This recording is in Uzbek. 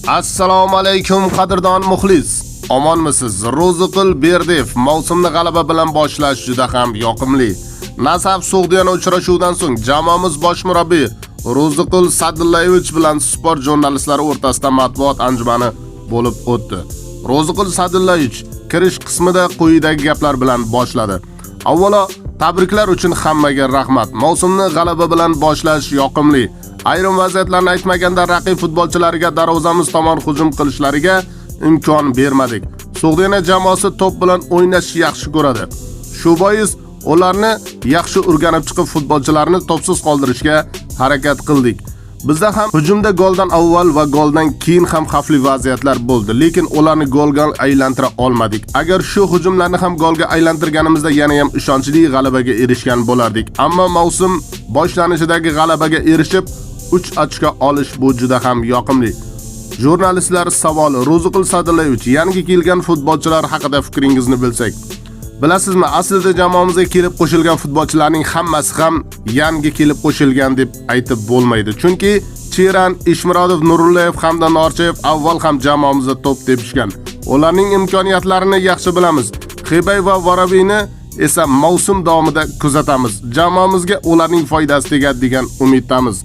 Assalomu alaykum qadrdon muxlis. Omonmisiz? Ro'ziqul Berdiyev mavsumni g'alaba bilan boshlash juda ham yoqimli. Nasaf Sug'diyan uchrashuvdan so'ng jamoamiz bosh murabbiyi Ro'ziqul Sadillayevich bilan sport jurnalistlari o'rtasida matbuot anjumani bo'lib o'tdi. Ro'ziqul Sadillayevich kirish qismida quyidagi gaplar bilan boshladi. Avvalo, tabriklar uchun hammaga rahmat. Mavsumni g'alaba bilan boshlash yoqimli. Ayrim vaziyatlarni aytmaganda raqib futbolchilariga darvozamiz tomon hujum qilishlariga imkon bermadik. Sug'diyan jamoasi to'p bilan o'ynashni yaxshi ko'radi. Shu bois ularni yaxshi o'rganib chiqib futbolchilarni to'psiz qoldirishga harakat qildik. Bizda ham hujumda goldan avval va goldan keyin ham xavfli vaziyatlar bo'ldi, lekin ularni golga aylantira olmadik. Agar shu hujumlarni ham golga aylantirganimizda yana ham ishonchli g'alabaga erishgan bo'lardik. Ammo mavsum boshlanishidagi g'alabaga erishib 3 ochko olish bu juda ham yoqimli. Jurnalistlar savoli: Ro'ziqul Sadillayevich, yangi kelgan futbolchilar haqida fikringizni bilsak. Bilasizmi, aslida jamoamizga kelib qo'shilgan futbolchilarning hammasi ham yangi kelib qo'shilgan deb aytib bo'lmaydi. Chunki Cheran, Ishmurodov, Nurullayev hamda Norchayev avval ham jamoamizda to'p tepishgan. Ularning imkoniyatlarini yaxshi bilamiz. Xibay va Vorobiyni esa mavsum davomida kuzatamiz. Jamoamizga ularning foydasi tegadi degan umiddamiz.